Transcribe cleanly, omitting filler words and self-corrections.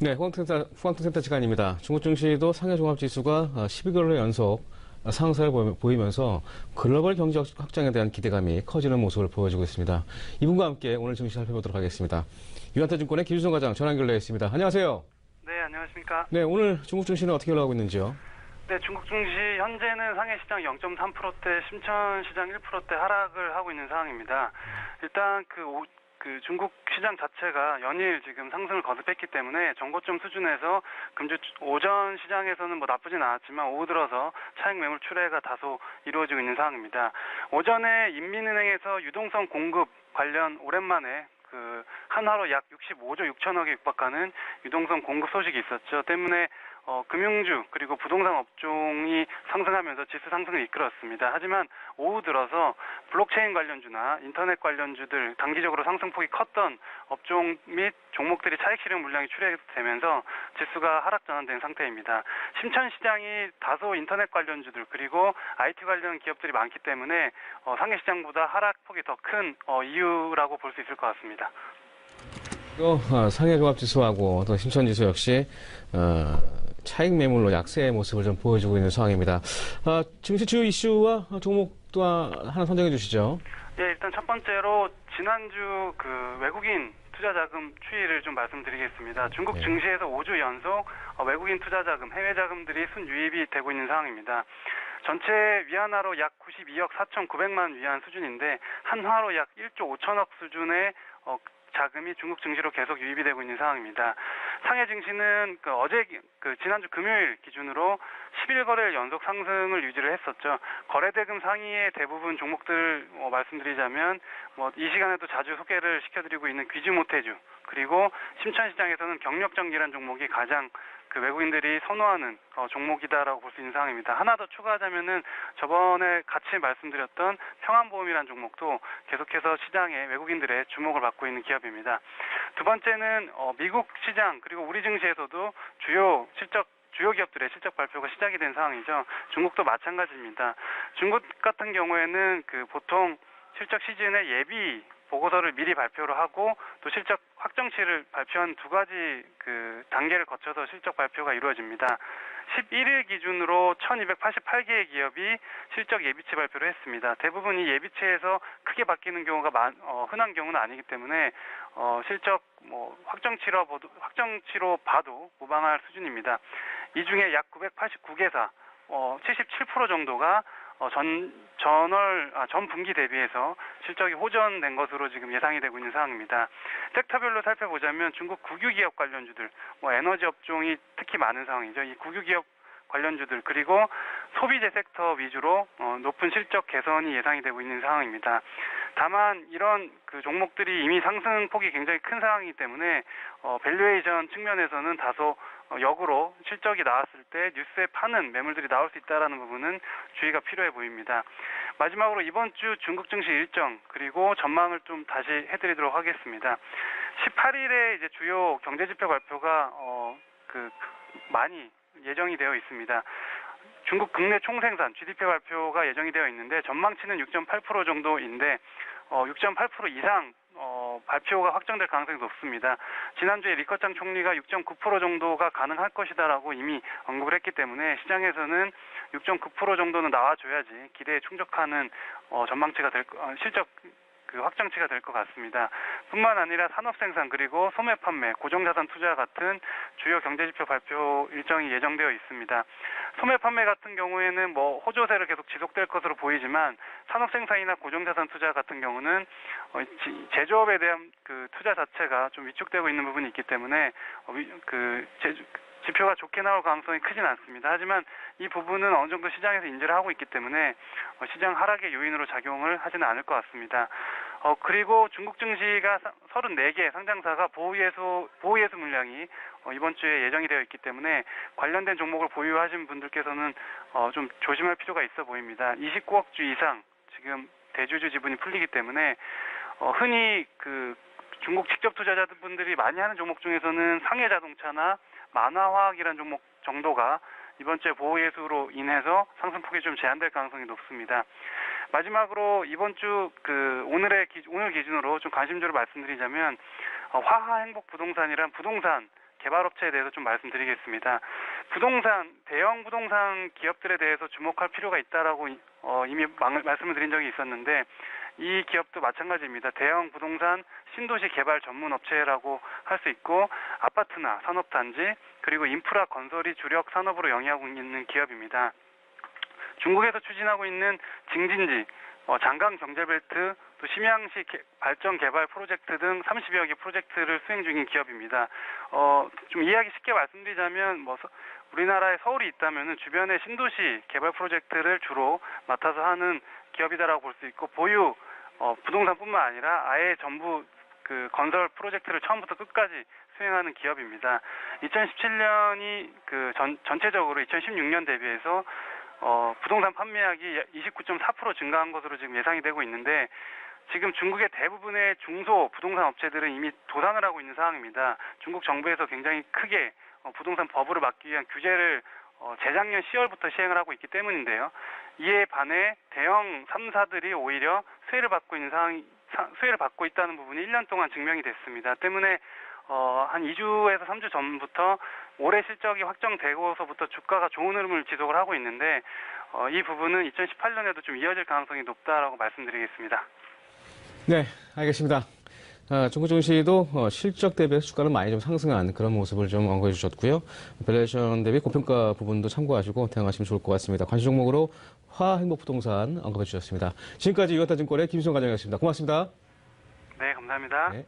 네, 후황통센터 시간입니다. 중국 증시도 상해 종합지수가 12개월 연속 상승을 보이면서 글로벌 경제 확장에 대한 기대감이 커지는 모습을 보여주고 있습니다. 이분과 함께 오늘 증시 살펴보도록 하겠습니다. 유한타증권의 김주성 과장 전화 연결되어 있습니다. 안녕하세요. 네, 안녕하십니까. 네, 오늘 중국 증시는 어떻게 올라가고 있는지요? 네, 중국 증시 현재는 상해 시장 0.3%대, 심천 시장 1%대 하락을 하고 있는 상황입니다. 일단 중국 시장 자체가 연일 지금 상승을 거듭했기 때문에 정고점 수준에서 금주 오전 시장에서는 뭐 나쁘진 않았지만 오후 들어서 차익 매물 출회가 다소 이루어지고 있는 상황입니다. 오전에 인민은행에서 유동성 공급 관련 오랜만에 한화로 약 65조 6천억에 육박하는 유동성 공급 소식이 있었죠. 때문에 금융주 그리고 부동산 업종이 상승하면서 지수 상승을 이끌었습니다. 하지만 오후 들어서 블록체인 관련주나 인터넷 관련주들 단기적으로 상승폭이 컸던 업종 및 종목들이 차익 실현 물량이 출회되면서 지수가 하락 전환된 상태입니다. 심천 시장이 다소 인터넷 관련주들 그리고 IT 관련 기업들이 많기 때문에 상해 시장보다 하락폭이 더 큰 이유라고 볼 수 있을 것 같습니다. 또 상해 종합지수하고 또 심천지수 역시 차익 매물로 약세의 모습을 좀 보여주고 있는 상황입니다. 증시 주요 이슈와 종목 또 하나 선정해 주시죠. 예, 일단 첫 번째로 지난주 외국인 투자 자금 추이를 좀 말씀드리겠습니다. 중국 증시에서 5주 연속 외국인 투자 자금, 해외 자금들이 순유입이 되고 있는 상황입니다. 전체 위안화로 약 92억 4,900만 위안 수준인데 한화로 약 1조 5천억 수준의 자금이 중국 증시로 계속 유입이 되고 있는 상황입니다. 상해 증시는 지난주 금요일 기준으로 11거래일 연속 상승을 유지를 했었죠. 거래대금 상위의 대부분 종목들 말씀드리자면 이 시간에도 자주 소개를 시켜드리고 있는 귀주모태주 그리고 심천시장에서는 경력전기란 종목이 가장 외국인들이 선호하는 종목이다라고 볼 수 있는 상황입니다. 하나 더 추가하자면은 저번에 같이 말씀드렸던 평안보험이라는 종목도 계속해서 시장에 외국인들의 주목을 받고 있는 기업입니다. 두 번째는 미국 시장 그리고 우리 증시에서도 주요 기업들의 실적 발표가 시작이 된 상황이죠. 중국도 마찬가지입니다. 중국 같은 경우에는 보통 실적 시즌에 예비 보고서를 미리 발표를 하고 또 실적 확정치를 발표한 두 가지 단계를 거쳐서 실적 발표가 이루어집니다. 11일 기준으로 1288개의 기업이 실적 예비치 발표를 했습니다. 대부분 이 예비치에서 크게 바뀌는 경우가 흔한 경우는 아니기 때문에 실적 확정치로 봐도 무방할 수준입니다. 이 중에 약 989개사 77% 정도가 전 분기 대비해서 실적이 호전된 것으로 지금 예상이 되고 있는 상황입니다. 섹터별로 살펴보자면 중국 국유기업 관련주들, 에너지 업종이 특히 많은 상황이죠. 이 국유기업 관련주들 그리고 소비재 섹터 위주로 높은 실적 개선이 예상이 되고 있는 상황입니다. 다만 이런 종목들이 이미 상승폭이 굉장히 큰 상황이기 때문에 밸류에이션 측면에서는 다소 역으로 실적이 나왔을 때 뉴스에 파는 매물들이 나올 수 있다는 부분은 주의가 필요해 보입니다. 마지막으로 이번 주 중국 증시 일정 그리고 전망을 좀 다시 해드리도록 하겠습니다. 18일에 이제 주요 경제지표 발표가 많이 예정이 되어 있습니다. 중국 국내 총생산 GDP 발표가 예정이 되어 있는데 전망치는 6.8% 정도인데 6.8% 이상 발표가 확정될 가능성이 높습니다. 지난주에 리커창 총리가 6.9% 정도가 가능할 것이다라고 이미 언급을 했기 때문에 시장에서는 6.9% 정도는 나와줘야지 기대에 충족하는 전망치가 실적 확정치가 될 것 같습니다. 뿐만 아니라 산업생산 그리고 소매 판매, 고정자산 투자 같은 주요 경제지표 발표 일정이 예정되어 있습니다. 소매 판매 같은 경우에는 호조세를 계속 지속될 것으로 보이지만 산업생산이나 고정자산 투자 같은 경우는 제조업에 대한 투자 자체가 좀 위축되고 있는 부분이 있기 때문에 지표가 좋게 나올 가능성이 크진 않습니다. 하지만 이 부분은 어느 정도 시장에서 인지를 하고 있기 때문에 시장 하락의 요인으로 작용을 하지는 않을 것 같습니다. 그리고 중국 증시가 34개 상장사가 보호예수 물량이 이번 주에 예정이 되어 있기 때문에 관련된 종목을 보유하신 분들께서는 좀 조심할 필요가 있어 보입니다. 29억 주 이상 지금 대주주 지분이 풀리기 때문에 흔히 중국 직접 투자자분들이 많이 하는 종목 중에서는 상해자동차나 만화화학이라는 종목 정도가 이번 주에 보호예수로 인해서 상승폭이 좀 제한될 가능성이 높습니다. 마지막으로 이번 주 오늘 기준으로 좀 관심주를 말씀드리자면 화하행복부동산이란 부동산 개발업체에 대해서 좀 말씀드리겠습니다. 대형 부동산 기업들에 대해서 주목할 필요가 있다라고 이미 말씀을 드린 적이 있었는데, 이 기업도 마찬가지입니다. 대형 부동산 신도시 개발 전문 업체라고 할 수 있고, 아파트나 산업단지 그리고 인프라 건설이 주력 산업으로 영위하고 있는 기업입니다. 중국에서 추진하고 있는 징진지, 장강 경제벨트, 또 심양시 발전 개발 프로젝트 등 30여 개 프로젝트를 수행 중인 기업입니다. 좀 이해하기 쉽게 말씀드리자면, 우리나라에 서울이 있다면 주변의 신도시 개발 프로젝트를 주로 맡아서 하는 기업이다라고 볼 수 있고, 보유 부동산뿐만 아니라 아예 전부 그 건설 프로젝트를 처음부터 끝까지 수행하는 기업입니다. 2017년이 전체적으로 2016년 대비해서 부동산 판매액이 29.4% 증가한 것으로 지금 예상이 되고 있는데, 지금 중국의 대부분의 중소 부동산 업체들은 이미 도산을 하고 있는 상황입니다. 중국 정부에서 굉장히 크게 부동산 버블을 막기 위한 규제를 재작년 10월부터 시행을 하고 있기 때문인데요. 이에 반해 대형 3사들이 오히려 수혜를 받고 있다는 부분이 1년 동안 증명이 됐습니다. 때문에 한 2주에서 3주 전부터 올해 실적이 확정되고서부터 주가가 좋은 흐름을 지속을 하고 있는데, 이 부분은 2018년에도 좀 이어질 가능성이 높다라고 말씀드리겠습니다. 네, 알겠습니다. 중국 증시도 실적 대비해서 주가는 많이 좀 상승한 그런 모습을 좀 언급해 주셨고요. 밸류에이션 대비 고평가 부분도 참고하시고 대응하시면 좋을 것 같습니다. 관심 종목으로 화행복부동산 언급해 주셨습니다. 지금까지 유가타증권의 김수영 과장이었습니다. 고맙습니다. 네, 감사합니다. 네.